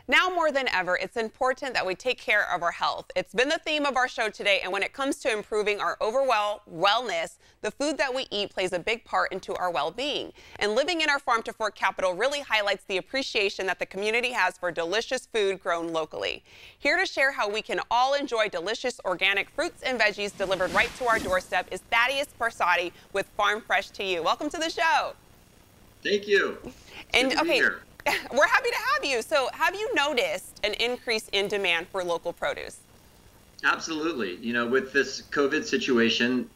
Now more than ever, it's important that we take care of our health. It's been the theme of our show today, and when it comes to improving our overall wellness, the food that we eat plays a big part into our well-being. And living in our farm to fork capital really highlights the appreciation that the community has for delicious food grown locally. Here to share how we can all enjoy delicious organic fruits and veggies delivered right to our doorstep is Thaddeus Barsotti with Farm Fresh to You. Welcome to the show. Thank you. And okay, we're happy to have you. So have you noticed an increase in demand for local produce? Absolutely. You know, with this COVID situation,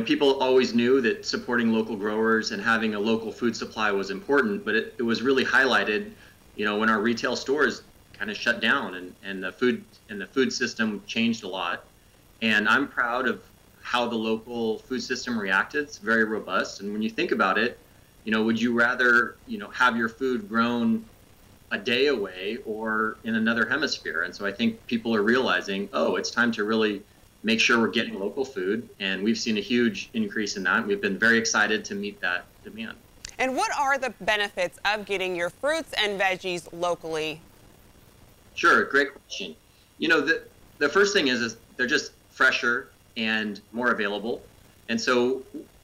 people always knew that supporting local growers and having a local food supply was important, but it was really highlighted, when our retail stores kind of shut down and the food system changed a lot. And I'm proud of how the local food system reacted. It's very robust. And when you think about it, would you rather, have your food grown a day away or in another hemisphere? And so I think people are realizing, oh, it's time to really make sure we're getting local food. And we've seen a huge increase in that. We've been very excited to meet that demand. And what are the benefits of getting your fruits and veggies locally? Sure, great question. The first thing is they're just fresher and more available.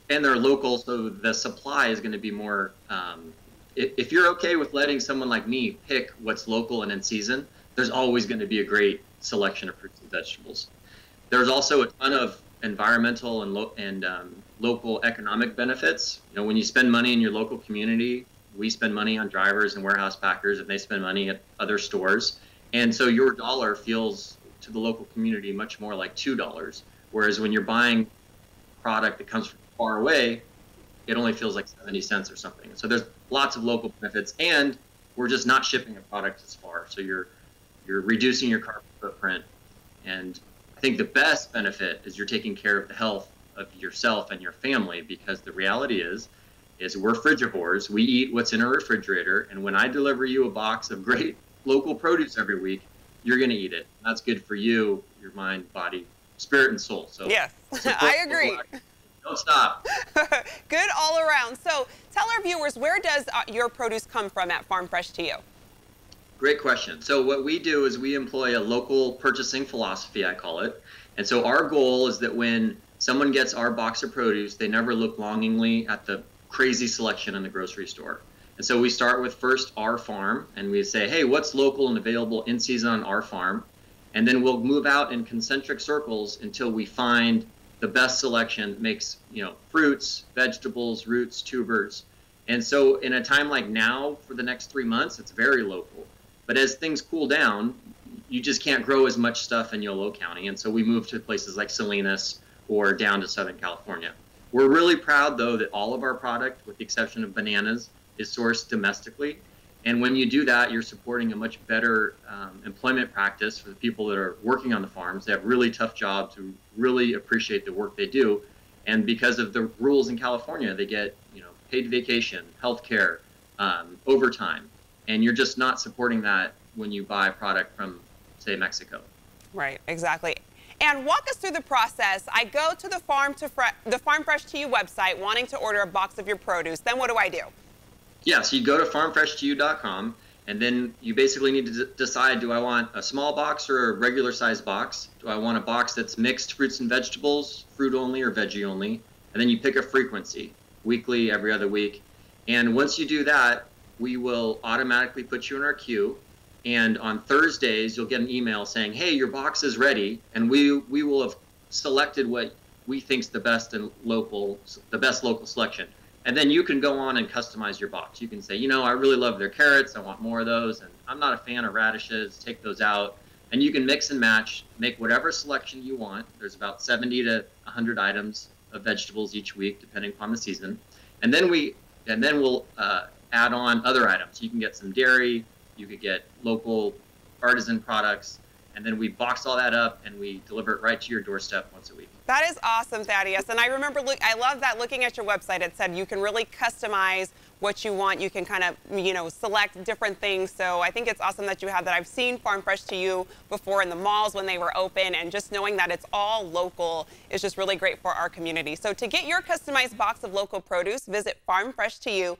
And they're local, so the supply is going to be more. If you're okay with letting someone like me pick what's local and in season, there's always going to be a great selection of fruits and vegetables. There's also a ton of environmental and local economic benefits. When you spend money in your local community, we spend money on drivers and warehouse packers, and they spend money at other stores. And so your dollar feels to the local community much more like $2. Whereas when you're buying product that comes from far away, it only feels like 70 cents or something. So there's lots of local benefits, and we're just not shipping a product as far. So you're reducing your carbon footprint. And I think the best benefit is you're taking care of the health of yourself and your family, because the reality is we're frugivores. We eat what's in our refrigerator, and when I deliver you a box of great local produce every week, you're going to eat it. That's good for you, your mind, body, spirit, and soul. So yes, I agree. Don't stop. Good all around. So tell our viewers, where does your produce come from at Farm Fresh to You? Great question. So what we do is we employ a local purchasing philosophy, I call it. And so our goal is that when someone gets our box of produce, they never look longingly at the crazy selection in the grocery store. And so we start with first our farm, and we say, hey, what's local and available in season on our farm? And then we'll move out in concentric circles until we find the best selection that makes, fruits, vegetables, roots, tubers. And so in a time like now, for the next 3 months, it's very local. But as things cool down, you just can't grow as much stuff in Yolo County. And so we move to places like Salinas or down to Southern California. We're really proud, though, that all of our product, with the exception of bananas, is sourced domestically. And when you do that, you're supporting a much better employment practice for the people that are working on the farms. They have really tough jobs who really appreciate the work they do. And because of the rules in California, they get paid vacation, health care, overtime. And you're just not supporting that when you buy product from, say, Mexico. Right, exactly. And walk us through the process. I go to the Farm Fresh to You website wanting to order a box of your produce. Then what do I do? Yeah, so you go to farmfreshtoyou.com, and then you basically need to decide, do I want a small box or a regular size box? Do I want a box that's mixed fruits and vegetables, fruit only or veggie only? And then you pick a frequency, weekly, every other week. And once you do that, we will automatically put you in our queue. And on Thursdays, you'll get an email saying, hey, your box is ready. And we will have selected what we think's the best local selection. And then you can go on and customize your box. You can say, I really love their carrots. I want more of those. And I'm not a fan of radishes. Take those out. And you can mix and match, make whatever selection you want. There's about 70 to 100 items of vegetables each week, depending upon the season. And then we'll add on other items. You can get some dairy. You could get local artisan products. And then we box all that up and we deliver it right to your doorstep once a week. That is awesome, Thaddeus. And I remember, I love that looking at your website, it said you can really customize what you want. You can kind of, select different things. So I think it's awesome that you have that. I've seen Farm Fresh to You before in the malls when they were open, and just knowing that it's all local is just really great for our community. So to get your customized box of local produce, visit farmfreshtoyou.com.